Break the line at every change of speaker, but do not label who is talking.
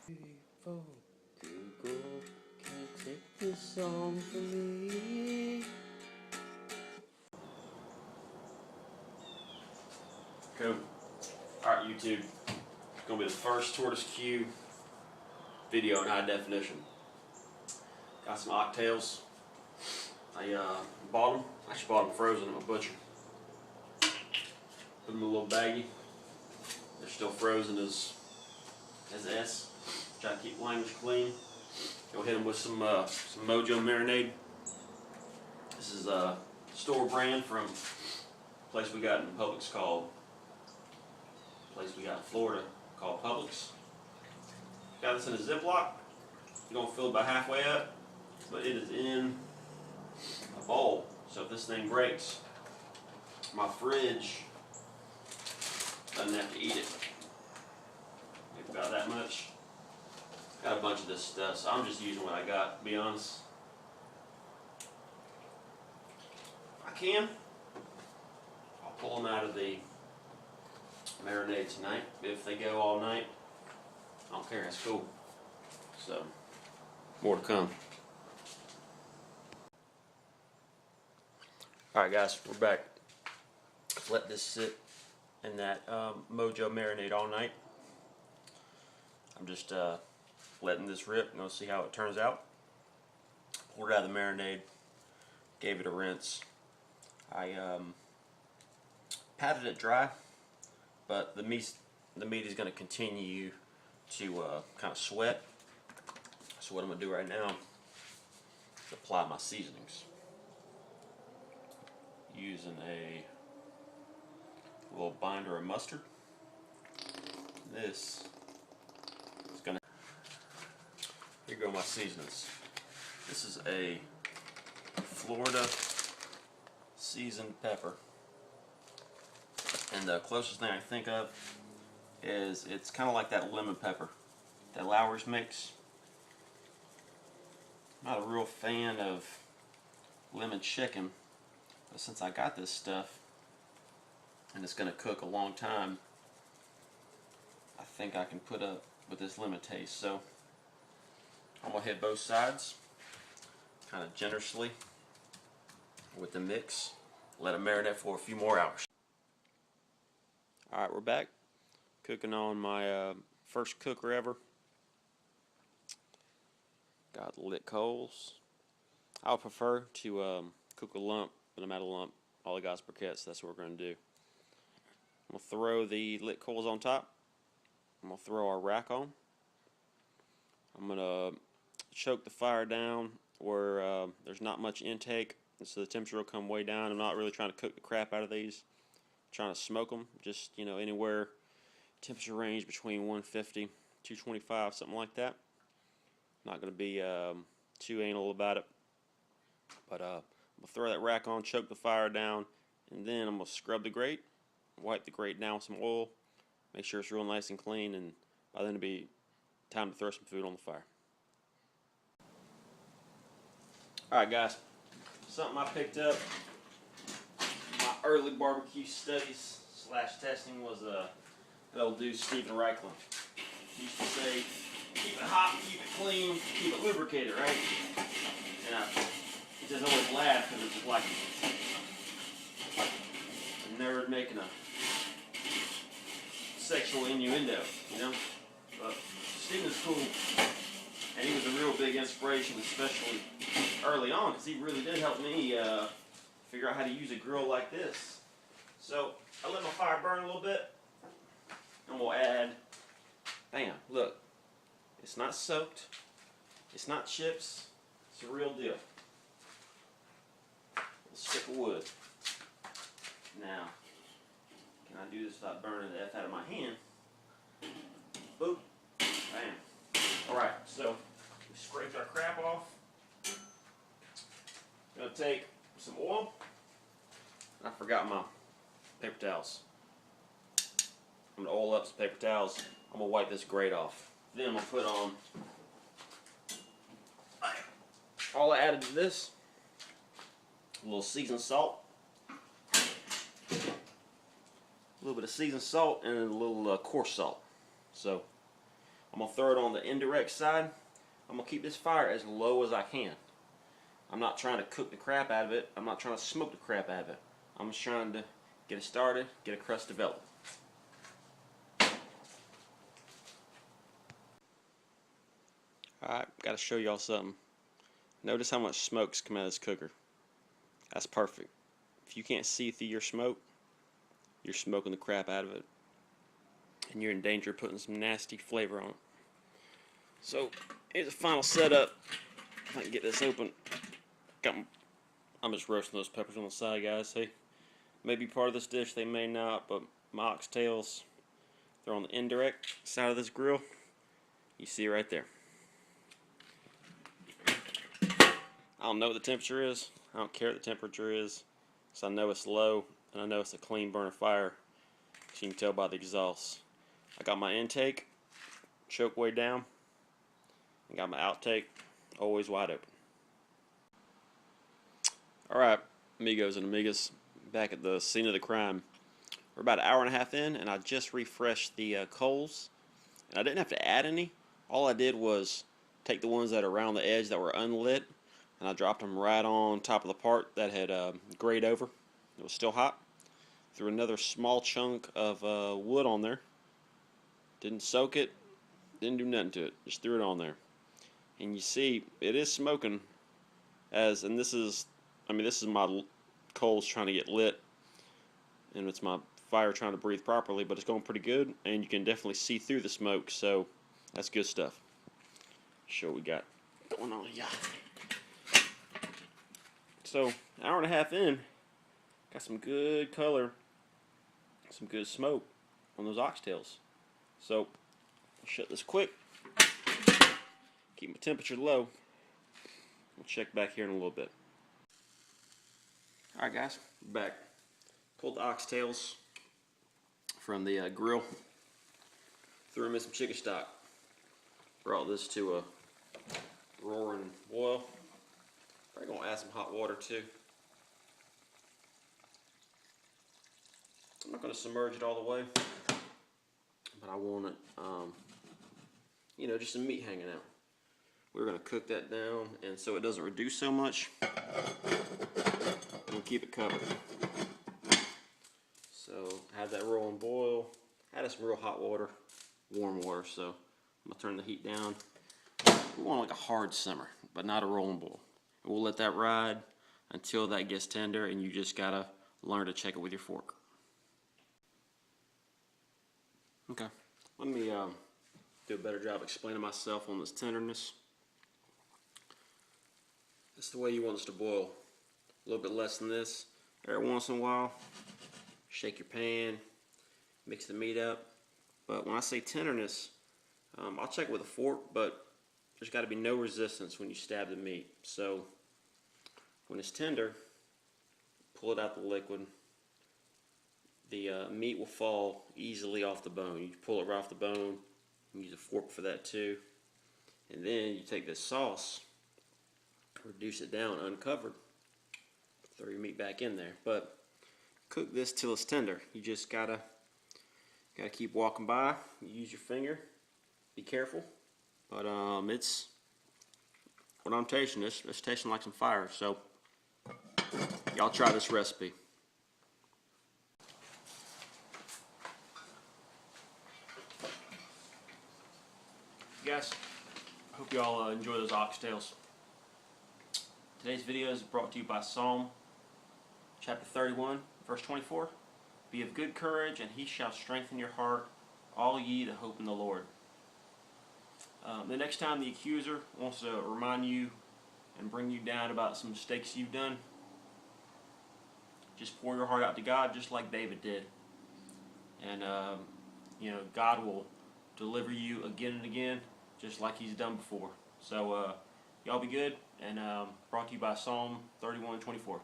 Before Google can't take this song from me. Cool. Alright, YouTube. It's gonna be the first Tortoise Q video in high definition. Got some Oxtails. I bought them. Actually bought them frozen at my butcher. Put them in a little baggie. They're still frozen as S. Try to keep language clean. Go hit them with some Mojo marinade. This is a store brand from a place we got in Publix called Florida called Publix. Got this in a Ziploc. You're gonna fill it about halfway up, but it is in a bowl. So if this thing breaks, my fridge doesn't have to eat it. We've got that much. Got a bunch of this stuff, so I'm just using what I got, to be honest. If I can, I'll pull them out of the marinade tonight. If they go all night, I don't care, that's cool. So, more to come. Alright guys, we're back. Let this sit in that Mojo marinade all night. I'm just letting this rip. Gonna see how it turns out. Poured it out of the marinade, gave it a rinse. I patted it dry, but the meat is going to continue to kind of sweat. So what I'm going to do right now is apply my seasonings using a little binder of mustard. This is going to, here go my seasonings. This is a Florida seasoned pepper, and the closest thing I think of is it's kind of like that lemon pepper that Lowry's makes. I'm not a real fan of lemon chicken, but since I got this stuff and it's going to cook a long time, I think I can put up with this lemon taste. So I'm going to hit both sides kind of generously with the mix. Let it marinate for a few more hours. Alright, we're back. Cooking on my first cooker ever. Got lit coals. I would prefer to cook a lump, but I'm at a lump. All I got is briquettes, that's what we're going to do. I'm going to throw the lit coals on top. I'm going to throw our rack on. I'm going to choke the fire down where there's not much intake, so the temperature will come way down. I'm not really trying to cook the crap out of these. I'm trying to smoke them, just anywhere temperature range between 150, 225, something like that. Not going to be too anal about it. But I'm going to throw that rack on, choke the fire down, and then I'm going to scrub the grate, wipe the grate down with some oil, make sure it's real nice and clean, and by then it'll be time to throw some food on the fire. Alright guys, something I picked up my early barbecue studies / testing was that old dude Stephen Reichlin. He used to say, keep it hot, keep it clean, keep it lubricated, right? And I just always laugh because it's like a nerd making a sexual innuendo, But Stephen's cool, and he was a real big inspiration, especially early on, because he really did help me figure out how to use a grill like this. So I let my fire burn a little bit, and we'll add, bam, look, it's not soaked, it's not chips, it's a real deal. A stick of wood. Now, can I do this without burning the F out of my hand? Boop, bam. Alright, so we scraped our crap off. I'm going to take some oil. I forgot my paper towels. I'm going to oil up some paper towels. I'm going to wipe this grate off. Then I'm going to put on all I added to this. A little seasoned salt. A little bit of seasoned salt and a little coarse salt. So I'm going to throw it on the indirect side. I'm going to keep this fire as low as I can. I'm not trying to cook the crap out of it. I'm not trying to smoke the crap out of it. I'm just trying to get it started, get a crust developed. Alright, got to show y'all something. Notice how much smoke's come out of this cooker. That's perfect. If you can't see through your smoke, you're smoking the crap out of it. And you're in danger of putting some nasty flavor on it. So, here's the final setup. If I can get this open. I'm just roasting those peppers on the side, guys. See? Maybe part of this dish, they may not, but my oxtails, they're on the indirect side of this grill. You see it right there. I don't know what the temperature is. I don't care what the temperature is. So I know it's low, and I know it's a clean burner fire. So you can tell by the exhaust. I got my intake, choke way down. I got my outtake, always wide open. Alright, amigos and amigas, back at the scene of the crime. We're about an hour and a half in, and I just refreshed the coals. And I didn't have to add any. All I did was take the ones that are around the edge that were unlit, and I dropped them right on top of the part that had grayed over. It was still hot. Threw another small chunk of wood on there. Didn't soak it, didn't do nothing to it. Just threw it on there. And you see, it is smoking and this is my coals trying to get lit, and it's my fire trying to breathe properly, but it's going pretty good, and you can definitely see through the smoke, so that's good stuff. Show what we got going on here. So, hour and a half in, got some good color, some good smoke on those oxtails. So, I'll shut this quick, keep my temperature low. We'll check back here in a little bit. Alright guys, we're back. Pulled the oxtails from the grill, threw them in some chicken stock, brought this to a roaring boil. Probably gonna add some hot water too. I'm not gonna submerge it all the way, but I want it, just some meat hanging out. We're gonna cook that down, and so it doesn't reduce so much, we'll keep it covered. So have that rolling boil. Add some real hot water, warm water. So I'm gonna turn the heat down. We want like a hard simmer, but not a rolling boil. And we'll let that ride until that gets tender, and you just gotta learn to check it with your fork. Okay, let me do a better job explaining myself on this tenderness. That's the way you want this to boil. A little bit less than this. Every once in a while, shake your pan, mix the meat up. But when I say tenderness, I'll check it with a fork, but there's got to be no resistance when you stab the meat. So when it's tender, pull it out the liquid. The meat will fall easily off the bone. You pull it right off the bone. You use a fork for that too. And then you take this sauce, reduce it down uncovered, throw your meat back in there. But cook this till it's tender. You just gotta keep walking by. You use your finger. Be careful. But it's what I'm tasting. It's tasting like some fire. So y'all try this recipe. Guys, I hope you all enjoy those oxtails. Today's video is brought to you by Psalm chapter 31, verse 24. Be of good courage, and he shall strengthen your heart, all ye that hope in the Lord. The next time the accuser wants to remind you and bring you down about some mistakes you've done, just pour your heart out to God, just like David did. And God will deliver you again and again, just like he's done before. So y'all be good, and brought to you by Psalm 31:24.